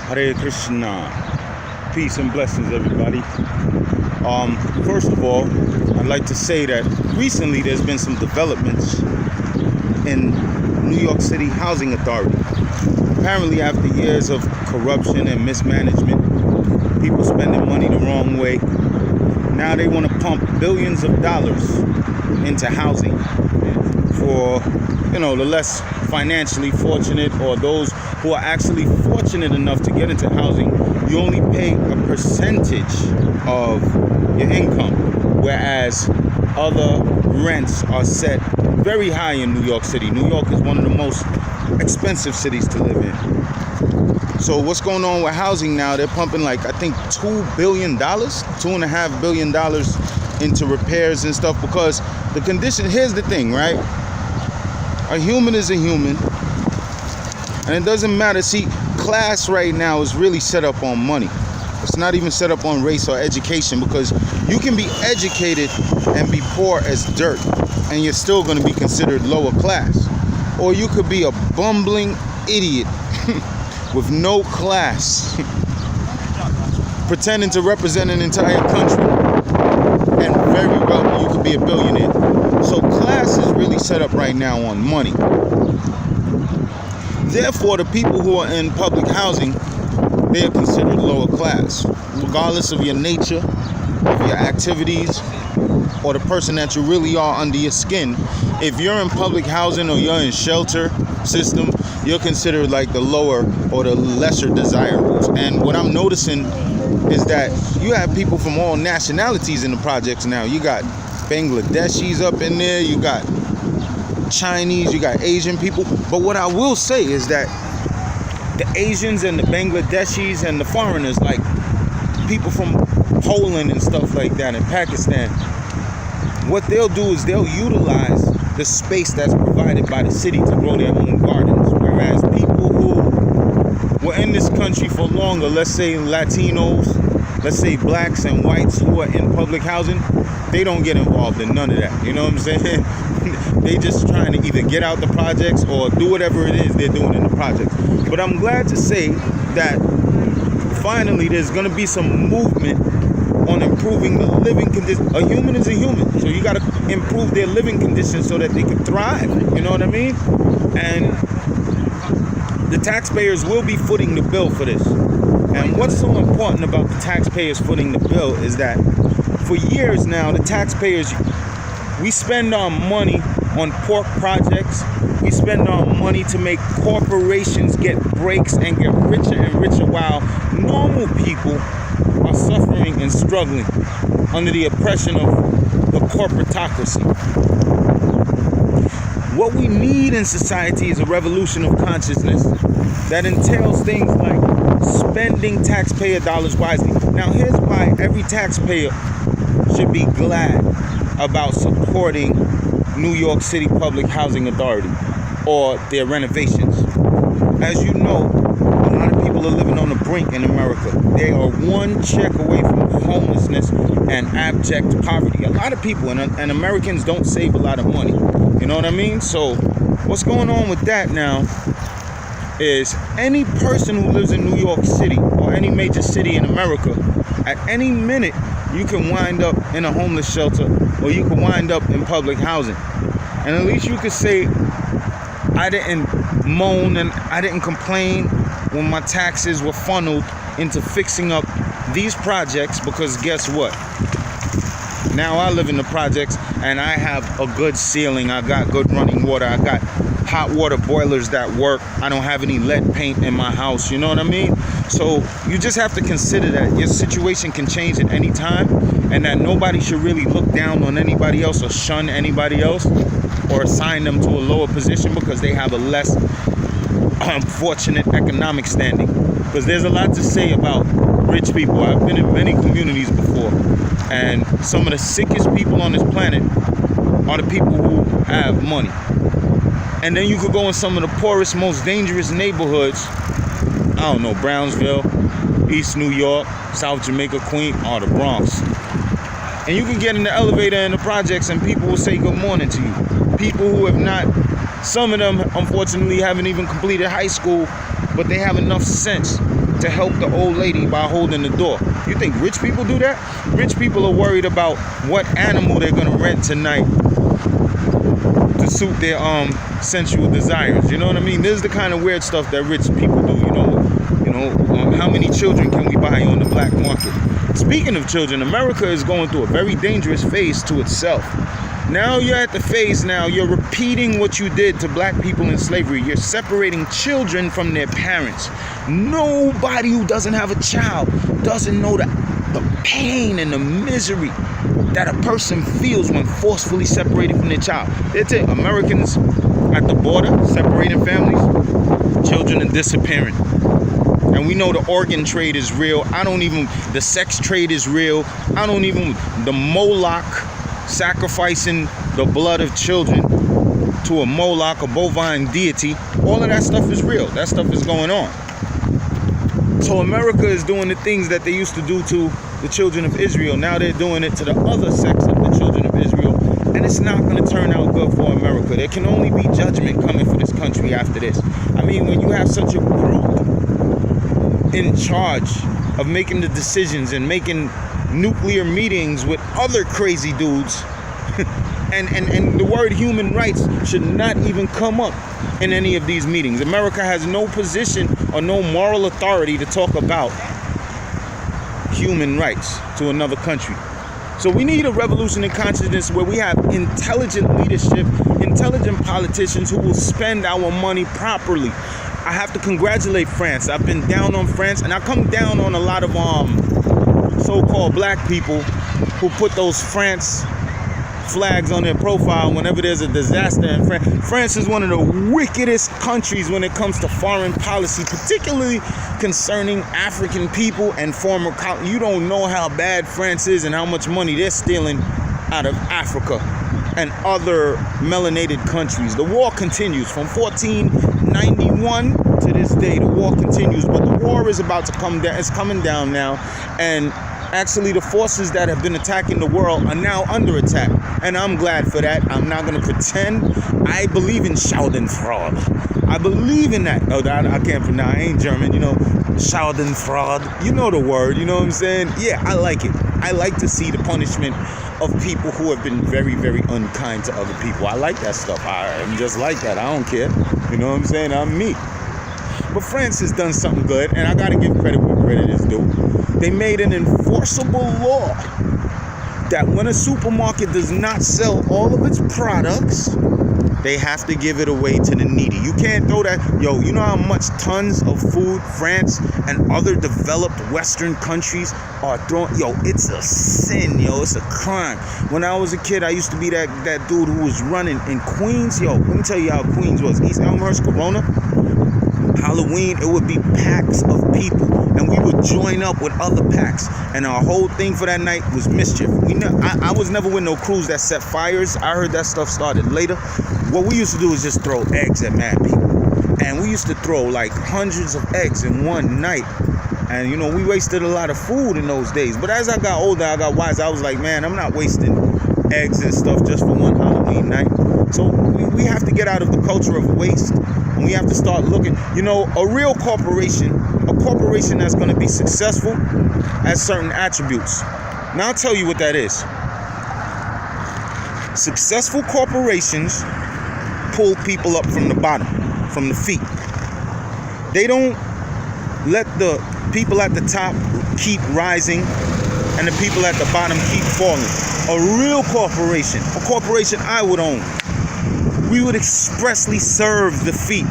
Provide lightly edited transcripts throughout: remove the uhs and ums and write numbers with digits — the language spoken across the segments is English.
Hare Krishna. Peace and blessings, everybody. First of all, I'd like to say that recently there's been some developments in New York City Housing Authority. Apparently, after years of corruption and mismanagement, people spending money the wrong way, now they want to pump billions of dollars into housing for, the less financially fortunate, or those who are actually fortunate enough to get into housing. You only pay a percentage of your income, whereas other rents are set very high in New York City. New York is one of the most expensive cities to live in. So what's going on with housing now? They're pumping I think $2 billion, $2.5 billion into repairs and stuff, because the condition, here's the thing, right? A human is a human, and it doesn't matter. See, class right now is really set up on money. It's not even set up on race or education, because you can be educated and be poor as dirt, and you're still going to be considered lower class. Or you could be a bumbling idiot with no class, pretending to represent an entire country, and very wealthy. You could be a billionaire. So class is really set up right now on money. Therefore, the people who are in public housing, they are considered lower class, regardless of your nature, of your activities, or the person that you really are under your skin. If you're in public housing or you're in shelter system, you're considered like the lower or the lesser desirables. And what I'm noticing is that you have people from all nationalities in the projects now. You got Bangladeshis up in there, you got Chinese, you got Asian people. But what I will say is that the Asians and the Bangladeshis and the foreigners, like people from Poland and stuff like that, and Pakistan, what they'll do is they'll utilize the space that's provided by the city to grow their own gardens. Whereas people who were in this country for longer, let's say Latinos, let's say blacks and whites who are in public housing, they don't get involved in none of that. You know what I'm saying? They just trying to either get out the projects or do whatever it is they're doing in the projects. But I'm glad to say that finally there's going to be some movement on improving the living conditions. A human is a human, so you got to improve their living conditions so that they can thrive. You know what I mean? And the taxpayers will be footing the bill for this. And what's so important about the taxpayers footing the bill is that for years now, the taxpayers, we spend our money on pork projects. We spend our money to make corporations get breaks and get richer and richer, while normal people are suffering and struggling under the oppression of the corporatocracy. What we need in society is a revolution of consciousness that entails things like spending taxpayer dollars wisely. Now, here's why every taxpayer should be glad about supporting New York City Public Housing Authority or their renovations. As you know, a lot of people are living on the brink in America. They are one check away from homelessness and abject poverty. A lot of people, and Americans don't save a lot of money. You know what I mean? So what's going on with that now is any person who lives in New York City or any major city in America, at any minute you can wind up in a homeless shelter, or you can wind up in public housing. And at least you could say, I didn't moan and I didn't complain when my taxes were funneled into fixing up these projects, because guess what? Now I live in the projects and I have a good ceiling. I got good running water. I got hot water boilers that work. I don't have any lead paint in my house. You know what I mean? So you just have to consider that your situation can change at any time, and that nobody should really look down on anybody else or shun anybody else or assign them to a lower position because they have a less fortunate economic standing. Because there's a lot to say about rich people. I've been in many communities before, and some of the sickest people on this planet are the people who have money. And then you could go in some of the poorest, most dangerous neighborhoods. I don't know, Brownsville, East New York, South Jamaica, Queens, or the Bronx. And you can get in the elevator in the projects and people will say good morning to you. People who have not, some of them unfortunately haven't even completed high school, but they have enough sense to help the old lady by holding the door. You think rich people do that? Rich people are worried about what animal they're gonna rent tonight to suit their sensual desires. You know what I mean? This is the kind of weird stuff that rich people do. How many children can we buy on the black market? Speaking of children, America is going through a very dangerous phase to itself. Now you're at the phase you're repeating what you did to black people in slavery. You're separating children from their parents. Nobody who doesn't have a child doesn't know the pain and the misery that a person feels when forcefully separated from their child. Americans at the border, separating families, children are disappearing. And we know the organ trade is real. The sex trade is real. The Moloc, sacrificing the blood of children to a Moloc, a bovine deity. All of that stuff is real. That stuff is going on. So America is doing the things that they used to do to the children of Israel. Now they're doing it to the other sex of the children of Israel. And it's not going to turn out good for America. There can only be judgment coming for this country after this. I mean, when you have such a group in charge of making the decisions and making nuclear meetings with other crazy dudes, and the word human rights should not even come up in any of these meetings. America has no position or no moral authority to talk about human rights to another country. So we need a revolution in consciousness where we have intelligent leadership, intelligent politicians who will spend our money properly. I have to congratulate France. I've been down on France, and I come down on a lot of so-called black people who put those France flags on their profile whenever there's a disaster in France. France is one of the wickedest countries when it comes to foreign policy, particularly concerning African people and former colonies. You don't know how bad France is and how much money they're stealing out of Africa and other melanated countries. The war continues from 1491 to this day. The war continues, but the war is about to come down. It's coming down now, and actually the forces that have been attacking the world are now under attack, and I'm glad for that. I'm not going to pretend. I believe in Schadenfreude. I believe in that. Oh, I can't pronounce. I ain't German, Schadenfreude. You know the word. You know what I'm saying? Yeah, I like it. I like to see the punishment of people who have been very, very unkind to other people. I like that stuff. I'm just like that. I don't care. You know what I'm saying? I'm me. But France has done something good, and I got to give credit where credit is due. They made an enforceable law that when a supermarket does not sell all of its products, they have to give it away to the needy. You can't throw that. You know how much tons of food France and other developed Western countries are throwing? It's a sin, it's a crime. When I was a kid, I used to be that dude who was running in Queens. Let me tell you how Queens was. East Elmhurst, Corona. Halloween, it would be packs of people, and we would join up with other packs, and our whole thing for that night was mischief. I was never with no crews that set fires. I heard that stuff started later. What we used to do is just throw eggs at mad people, and we used to throw like hundreds of eggs in one night, and we wasted a lot of food in those days. But as I got older, I got wise. I was like, man, I'm not wasting eggs and stuff just for one Halloween night. So we have to get out of the culture of waste, and we have to start looking. A real corporation, a corporation that's going to be successful, has certain attributes. Now I'll tell you what that is. Successful corporations pull people up from the bottom, from the feet. They don't let the people at the top keep rising and the people at the bottom keep falling. A real corporation, a corporation I would own, we would expressly serve the feet.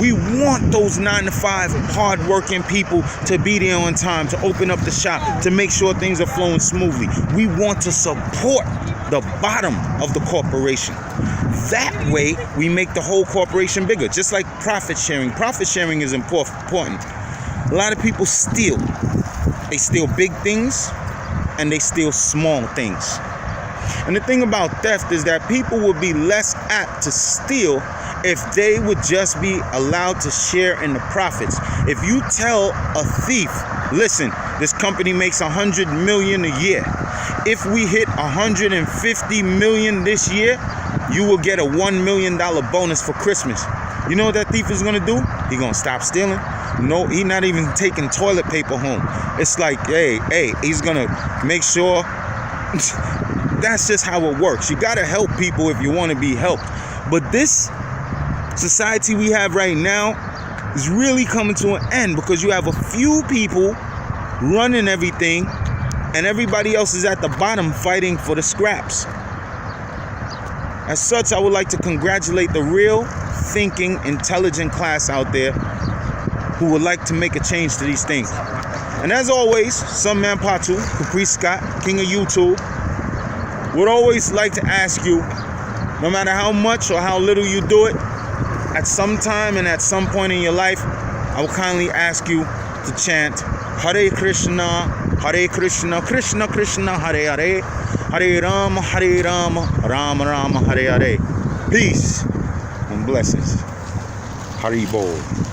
We want those 9-to-5 hard-working people to be there on time, to open up the shop, to make sure things are flowing smoothly. We want to support the bottom of the corporation. That way, we make the whole corporation bigger, just like profit sharing. Profit sharing is important. A lot of people steal. They steal big things, and they steal small things. And the thing about theft is that people would be less apt to steal if they would just be allowed to share in the profits. If you tell a thief, listen, this company makes $100 million a year. If we hit $150 million this year, you will get a $1 million bonus for Christmas. You know what that thief is going to do? He's going to stop stealing. No, he's not even taking toilet paper home. It's like, hey, he's gonna make sure. That's just how it works. You gotta help people if you want to be helped. But this society we have right now is really coming to an end because you have a few people running everything and everybody else is at the bottom fighting for the scraps. As such, I would like to congratulate the real, thinking, intelligent class out there who would like to make a change to these things. And as always, some man Patu, Capri Scott, King of YouTube, would always like to ask you, no matter how much or how little you do it, at some time and at some point in your life, I will kindly ask you to chant Hare Krishna, Krishna Krishna, Hare Hare, Hare Rama, Rama Rama, Hare Hare. Peace and blessings. Haribol.